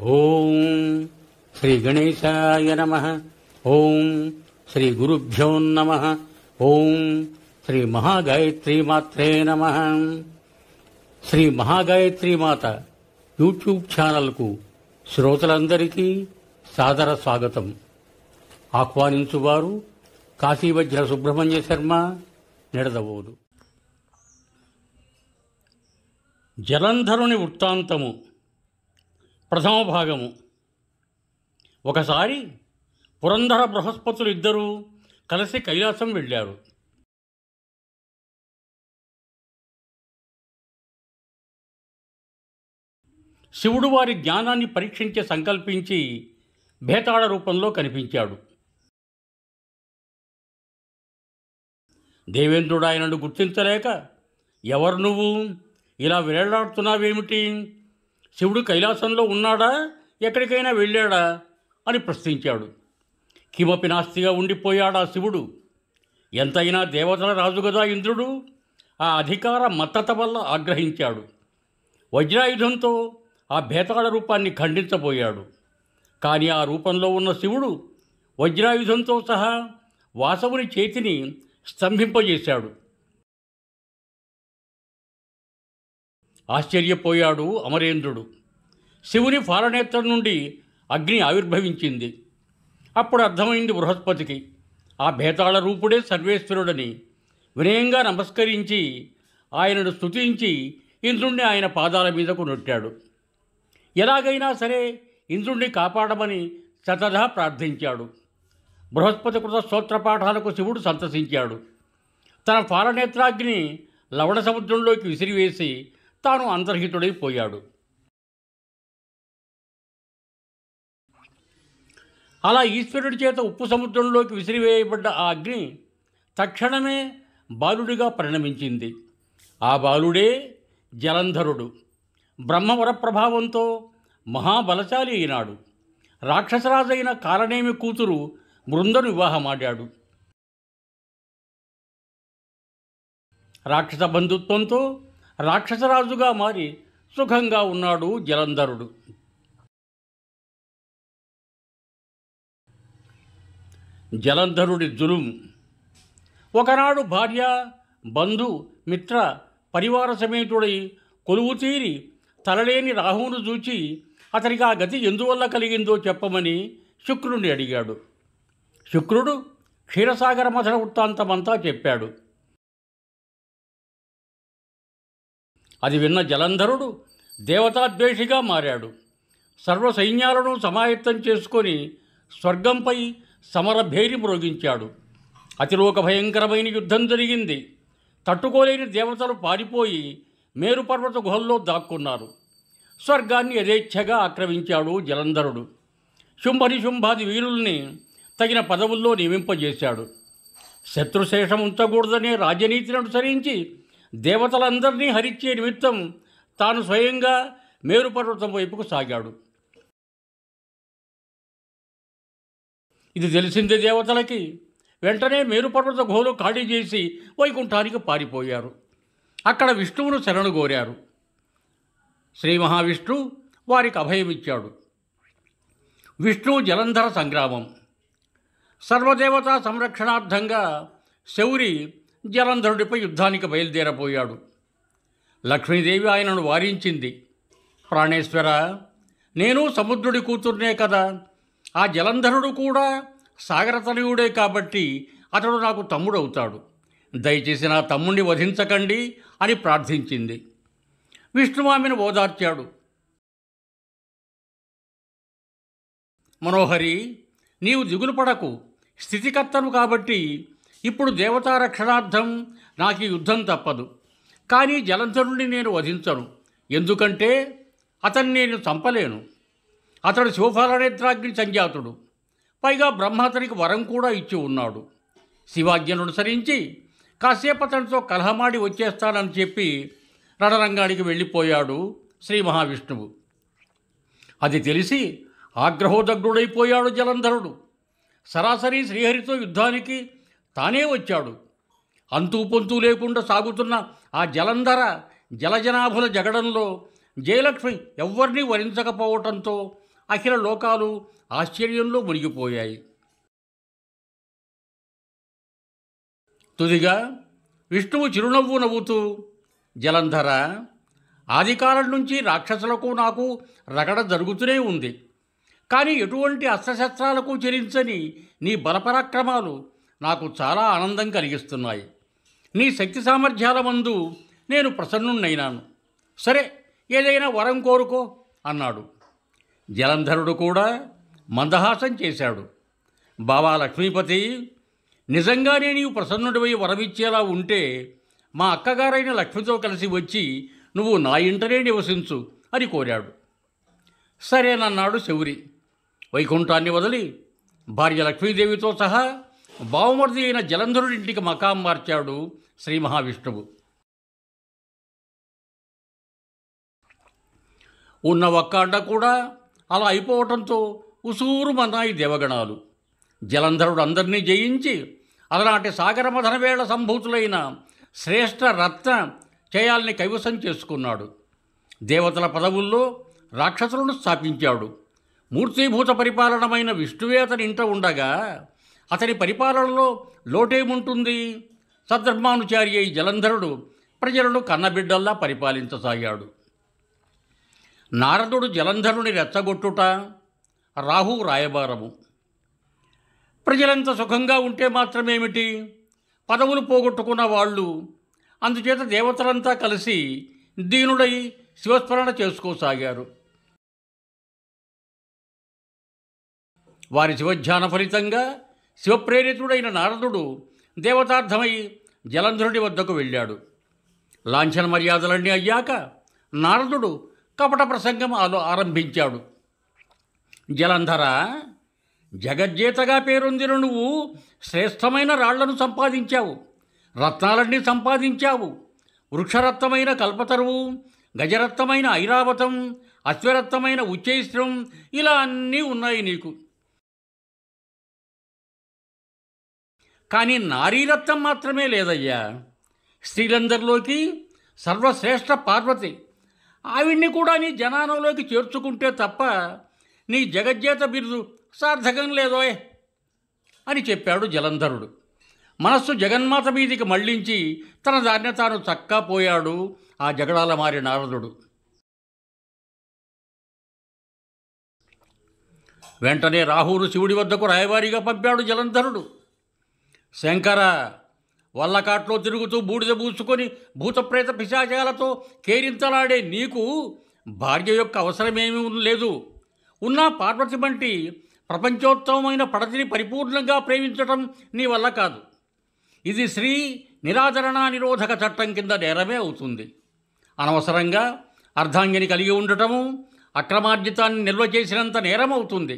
ఓం శ్రీ గణేశాయ నమః. ఓం శ్రీ గురుభ్యో నమః. ఓం శ్రీ మహాగాయత్రీ మాత్రే నమః. శ్రీ మహాగాయత్రీ మాత యూట్యూబ్ ఛానల్కు శ్రోతలందరికీ సాదర స్వాగతం. ఆహ్వానించువారు కాశీవజ్ర సుబ్రహ్మణ్య శర్మ, నిడదవోలు. జలంధరుని వృత్తాంతము ప్రథమ భాగము. ఒకసారి పురంధర బృహస్పతులు ఇద్దరూ కలిసి కైలాసం వెళ్ళారు. శివుడు వారి జ్ఞానాన్ని పరీక్షించే సంకల్పించి భేతాళ రూపంలో కనిపించాడు. దేవేంద్రుడు ఆయనను గుర్తించలేక, ఎవరు నువ్వు, ఇలా వేళ్లాడుతున్నావేమిటి? శివుడు కైలాసంలో ఉన్నాడా, ఎక్కడికైనా వెళ్ళాడా అని ప్రశ్నించాడు. కిమపి నాస్తిగా ఉండిపోయాడా శివుడు? ఎంతైనా దేవతల రాజు గదా ఇంద్రుడు. ఆ అధికార మత్తత వల్ల ఆగ్రహించాడు. వజ్రాయుధంతో ఆ భేతాళ రూపాన్ని ఖండించబోయాడు. కానీ ఆ రూపంలో ఉన్న శివుడు వజ్రాయుధంతో సహా వాసవుని చేతిని స్తంభింపజేశాడు. ఆశ్చర్యపోయాడు అమరేంద్రుడు. శివుని ఫాలనేత్రం నుండి అగ్ని ఆవిర్భవించింది. అప్పుడు అర్థమైంది బృహస్పతికి, ఆ భేతాళ రూపుడే సర్వేశ్వరుడని. వినయంగా నమస్కరించి ఆయనను స్తుతించి ఇంద్రుణ్ణి ఆయన పాదాల మీదకు నెట్టాడు. ఎలాగైనా సరే ఇంద్రుణ్ణి కాపాడమని శతధా ప్రార్థించాడు. బృహస్పతి కృత స్తోత్రపాఠాలకు శివుడు సంతసించాడు. తన ఫాలనేత్రాగ్ని లవణ సముద్రంలోకి విసిరివేసి తాను అంతర్హితుడైపోయాడు. అలా ఈశ్వరుడి చేత ఉప్పు సముద్రంలోకి విసిరివేయబడ్డ ఆ అగ్ని తక్షణమే బాలుడిగా పరిణమించింది. ఆ బాలుడే జలంధరుడు. బ్రహ్మవర ప్రభావంతో మహాబలశాలి అయినాడు. రాక్షసరాజైన కాలనేమి కూతురు బృందను వివాహమాడాడు. రాక్షస బంధుత్వంతో రాక్షసరాజుగా మారి సుఖంగా ఉన్నాడు జలంధరుడు. జలంధరుడి జులుం. ఒకనాడు భార్య, బంధు, మిత్ర పరివార సమేతుడై కొలువు తీరి తలలేని రాహువును చూచి అతనికి ఆ గతి ఎందువల్ల కలిగిందో చెప్పమని శుక్రుడిని అడిగాడు. శుక్రుడు క్షీరసాగర మథన వృత్తాంతమంతా చెప్పాడు. అది విన్న జలంధరుడు దేవతాద్వేషిగా మారాడు. సర్వ సైన్యాలను సమాయత్తం చేసుకొని స్వర్గంపై సమరభేరి మ్రోగించాడు. అతిలోక భయంకరమైన యుద్ధం జరిగింది. తట్టుకోలేని దేవతలు పారిపోయి మేరుపర్వత గుహల్లో దాక్కున్నారు. స్వర్గాన్ని యథేచ్ఛగా ఆక్రమించాడు జలంధరుడు. శుంభనిశుంభాది వీరుల్ని తగిన పదవుల్లో నియమింపజేశాడు. శత్రుశేషం ఉంచకూడదనే రాజనీతిని అనుసరించి దేవతలందరినీ హరించే నిమిత్తం తాను స్వయంగా మేరుపర్వతం వైపుకు సాగాడు. ఇది తెలిసిందే దేవతలకి. వెంటనే మేరుపర్వత గుహలు ఖాళీ చేసి వైకుంఠానికి పారిపోయారు. అక్కడ విష్ణువును శరణు కోరారు. శ్రీ మహావిష్ణు వారికి అభయమిచ్చాడు. విష్ణు జలంధర సంగ్రామం. సర్వదేవతా సంరక్షణార్థంగా శౌరి జలంధరుడిపై యుద్ధానికి బయలుదేరబోయాడు. లక్ష్మీదేవి ఆయనను వారించింది. ప్రాణేశ్వర, నేను సముద్రుడి కూతుర్నే కదా. ఆ జలంధరుడు కూడా సాగరతనయుడే కాబట్టి అతడు నాకు తమ్ముడవుతాడు. దయచేసి నా తమ్ముడిని వధించకండి అని ప్రార్థించింది. విష్ణు ఆమెను ఓదార్చాడు. మనోహరి, నీవు దిగులు పడకు. స్థితికర్తను కాబట్టి ఇప్పుడు దేవతా రక్షణార్థం నాకు ఈ యుద్ధం తప్పదు. కానీ జలంధరుడిని నేను వధించను. ఎందుకంటే అతన్ని నేను చంపలేను. అతడు శివఫాలనేత్రాగ్ని సంజాతుడు. పైగా బ్రహ్మ అతనికి వరం కూడా ఇచ్చి ఉన్నాడు. శివాజ్ఞను అనుసరించి కాసేపు అతనితో కలహమాడి వచ్చేస్తానని చెప్పి రణరంగానికి వెళ్ళిపోయాడు శ్రీ మహావిష్ణువు. అది తెలిసి ఆగ్రహోదగ్రుడైపోయాడు జలంధరుడు. సరాసరి శ్రీహరితో యుద్ధానికి తానే వచ్చాడు. అంతూ పొంతూ లేకుండా సాగుతున్న ఆ జలంధర జలజనాభుల జగడంలో జయలక్ష్మి ఎవ్వరినీ వరించకపోవటంతో అఖిల లోకాలు ఆశ్చర్యంలో మునిగిపోయాయి. తుదిగా విష్ణువు చిరునవ్వు నవ్వుతూ, జలంధర, ఆదికాలం నుంచి రాక్షసులకు నాకు రగడ జరుగుతూనే ఉంది. కానీ ఎటువంటి అస్త్రశస్త్రాలకు చెలించని నీ బలపరాక్రమాలు నాకు చాలా ఆనందం కలిగిస్తున్నాయి. నీ శక్తి సామర్థ్యాల మందు నేను ప్రసన్నుణ్ణైనాను. సరే, ఏదైనా వరం కోరుకో అన్నాడు. జలంధరుడు కూడా మందహాసం చేశాడు. బావా లక్ష్మీపతి, నిజంగానే నీవు ప్రసన్నుడివై వరమిచ్చేలా ఉంటే మా అక్కగారైన లక్ష్మితో కలిసి వచ్చి నువ్వు నా ఇంటనే నివసించు అని కోరాడు. సరేనన్నాడు శౌరి. వైకుంఠాన్ని వదిలి భార్య లక్ష్మీదేవితో సహా బావమర్ది అయిన జలంధరుడింటికి మకాం మార్చాడు శ్రీ మహావిష్ణువు. ఉన్న ఒక్క అడ్డ కూడా అలా అయిపోవటంతో ఉసూరుమన్నాయి దేవగణాలు. జలంధరుడు అందరినీ జయించి అలనాటి సాగరమథన వేళ సంభూతులైన శ్రేష్ఠ రత్న చేయాలని కైవసం చేసుకున్నాడు. దేవతల పదవుల్లో రాక్షసులను స్థాపించాడు. మూర్తీభూత పరిపాలనమైన విష్ణువే అతని ఇంట ఉండగా అతని పరిపాలనలో లోటేముంటుంది? సద్ధర్మానుచారి అయి జలంధరుడు ప్రజలను కన్నబిడ్డల్లా పరిపాలించసాగాడు. నారదుడు జలంధరుని రెచ్చగొట్టుట, రాహు రాయబారము. ప్రజలంత సుఖంగా ఉంటే మాత్రమేమిటి, పదవులు పోగొట్టుకున్న వాళ్ళు. అందుచేత దేవతలంతా కలిసి దీనుడై శివస్మరణ చేసుకోసాగారు. వారి శివధ్యాన ఫలితంగా శివప్రేరితుడైన నారదుడు దేవతార్థమై జలంధరుడి వద్దకు వెళ్ళాడు. లాంఛన మర్యాదలన్నీ అయ్యాక నారదుడు కపట ప్రసంగం ఆరంభించాడు. జలంధర, జగజ్జేతగా పేరొందిన నువ్వు శ్రేష్టమైన రాళ్లను సంపాదించావు, రత్నాలన్నీ సంపాదించావు. వృక్షరత్నమైన కల్పతరువు, గజరత్నమైన ఐరావతం, అశ్వరత్నమైన ఉచ్చైశ్రం, ఇలా అన్నీ ఉన్నాయి నీకు. కానీ నారీరత్నం మాత్రమే లేదయ్యా. స్త్రీలందరిలోకి సర్వశ్రేష్ఠ పార్వతి. ఆవిడ్ని కూడా నీ జనానంలోకి చేర్చుకుంటే తప్ప నీ జగజ్జేత బిరుదు సార్థకం లేదోయ్ అని చెప్పాడు జలంధరుడు. మనస్సు జగన్మాత మీదికి మళ్లించి తన దారిన తాను చక్కా పోయాడు ఆ జగడాల మారి నారదుడు. వెంటనే రాహువును శివుడి వద్దకు రాయవారిగా పంపాడు జలంధరుడు. శంకర, వల్లకాట్లో తిరుగుతూ బూడిద పూసుకొని భూతప్రేత పిశాచాలతో కేరింతలాడే నీకు భార్య యొక్క అవసరమేమీ లేదు. ఉన్నా పార్వతి వంటి ప్రపంచోత్తమమైన పడతిని పరిపూర్ణంగా ప్రేమించటం నీ వల్ల కాదు. ఇది శ్రీ నిరాదరణ నిరోధక చట్టం కింద నేరమే అవుతుంది. అనవసరంగా అర్ధాంగిని కలిగి ఉండటము అక్రమార్జితాన్ని నిల్వ చేసినంత నేరమవుతుంది.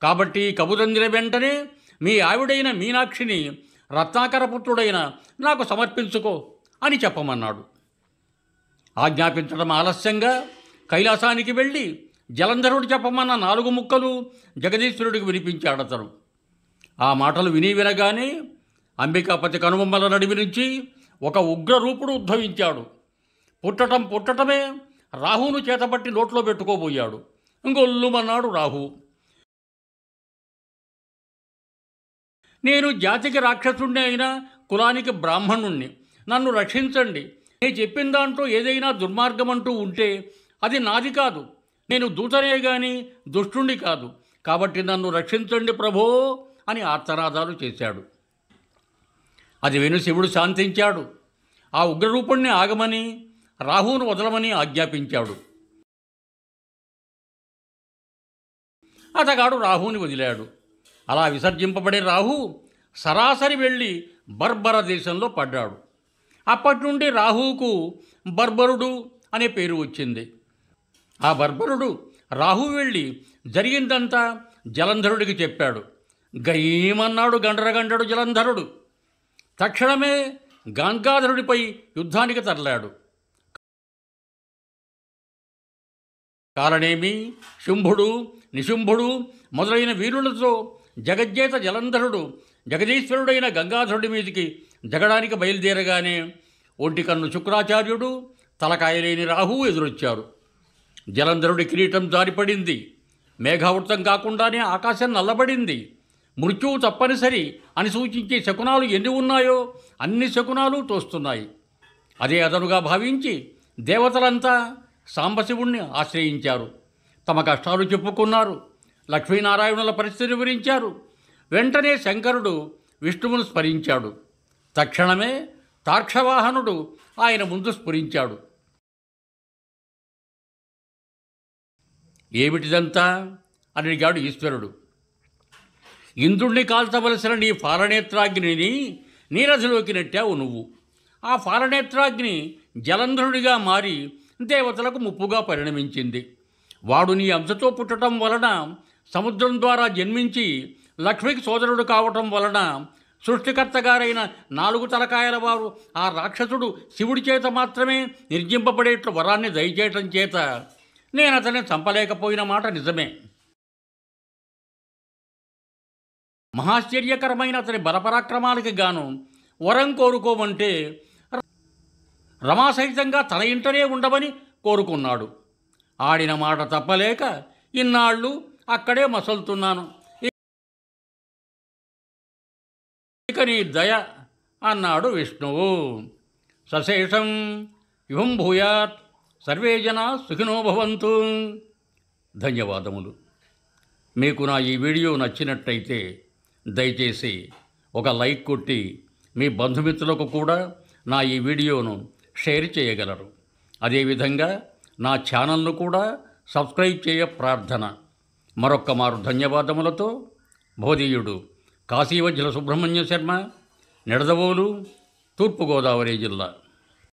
కాబట్టి కబురందిన వెంటనే మీ ఆవిడైన మీనాక్షిని రత్నాకరపుత్రుడైన నాకు సమర్పించుకో అని చెప్పమన్నాడు. ఆజ్ఞాపించడం ఆలస్యంగా కైలాసానికి వెళ్ళి జలంధరుడు చెప్పమన్న 4 ముక్కలు జగదీశ్వరుడికి వినిపించాడతను. ఆ మాటలు వినగానే అంబికాపతి కనుబొమ్మల నడిమి నుంచి ఒక ఉగ్రరూపుడు ఉద్భవించాడు. పుట్టటమే రాహువును చేతబట్టి నోట్లో పెట్టుకోబోయాడు. ఇంకొల్లుమన్నాడు రాహు. నేను జాతికి రాక్షసుణ్ణి అయినా కులానికి బ్రాహ్మణుణ్ణి, నన్ను రక్షించండి. నేను చెప్పిన దాంట్లో ఏదైనా దుర్మార్గం అంటూ ఉంటే అది నాది కాదు. నేను దూతనే గాని దుష్టుణ్ణి కాదు. కాబట్టి నన్ను రక్షించండి ప్రభో అని ఆర్తనాదాలు చేశాడు. అది విని శివుడు శాంతించాడు. ఆ ఉగ్రరూపుణ్ణి ఆగమని, రాహువును వదలమని ఆజ్ఞాపించాడు. అతగాడు రాహువుని వదిలాడు. అలా విసర్జింపబడే రాహు సరాసరి వెళ్ళి బర్బర దేశంలో పడ్డాడు. అప్పటి నుండి రాహువుకు బర్బరుడు అనే పేరు వచ్చింది. ఆ బర్బరుడు రాహు వెళ్ళి జరిగిందంతా జలంధరుడికి చెప్పాడు. గయీమన్నాడు గండరగండడు జలంధరుడు. తక్షణమే గంగాధరుడిపై యుద్ధానికి తరలాడు. కాలనేమి, శుంభుడు, నిశుంభుడు మొదలైన వీరులతో జగజ్జేత జలంధరుడు జగదీశ్వరుడైన గంగాధరుడి మీదికి జగడానికి బయలుదేరగానే ఒంటికన్ను శుక్రాచార్యుడు, తలకాయలేని రాహువు ఎదురొచ్చారు. జలంధరుడి కిరీటం జారిపడింది. మేఘావృతం కాకుండానే ఆకాశం నల్లబడింది. మృత్యువు తప్పనిసరి అని సూచించే శకునాలు ఎన్ని ఉన్నాయో అన్ని శకునాలు తోస్తున్నాయి. అదే అదనుగా భావించి దేవతలంతా సాంబశివుణ్ణి ఆశ్రయించారు. తమ కష్టాలు చెప్పుకున్నారు. లక్ష్మీనారాయణుల పరిస్థితి వివరించారు. వెంటనే శంకరుడు విష్ణువును స్మరించాడు. తక్షణమే తార్క్షవాహనుడు ఆయన ముందు స్ఫురించాడు. ఏమిటిదంతా అని అడిగాడు ఈశ్వరుడు. ఇంద్రుణ్ణి కాల్చవలసిన నీ ఫాలనేత్రాగ్నిని నీరధిలోకి నెట్టావు నువ్వు. ఆ ఫాలనేత్రాగ్ని జలంధరుడిగా మారి దేవతలకు ముప్పుగా పరిణమించింది. వాడు నీ అంశతో పుట్టడం వలన, సముద్రం ద్వారా జన్మించి లక్ష్మికి సోదరుడు కావటం వలన, సృష్టికర్తగారైన 4 తలకాయల వారు ఆ రాక్షసుడు శివుడి చేత మాత్రమే నిర్జింపబడేట్లు వరాన్ని దయచేయటం చేత నేను అతన్ని చంపలేకపోయిన మాట నిజమే. మహాశ్చర్యకరమైన అతని బలపరాక్రమాలకి గాను వరం కోరుకోమంటే రమాసహితంగా తన ఇంటనే ఉండమని కోరుకున్నాడు. ఆడిన మాట తప్పలేక ఇన్నాళ్ళు అక్కడే మసలుతున్నాను. ఇక నీ దయ అన్నాడు విష్ణువు. సశేషం యువం భూయాత్ సర్వే జనా సుఖినో భవంతు. ధన్యవాదములు. మీకు నా ఈ వీడియో నచ్చినట్టయితే దయచేసి ఒక లైక్ కొట్టి మీ బంధుమిత్రులకు కూడా నా ఈ వీడియోను షేర్ చేయగలరు. అదేవిధంగా నా ఛానల్ను కూడా సబ్స్క్రైబ్ చేయ ప్రార్థన. మరొక్క మారు ధన్యవాదములతో భవదీయుడు కాశీవజ్జల సుబ్రహ్మణ్య శర్మ, నిడదవోలు, తూర్పుగోదావరి జిల్లా.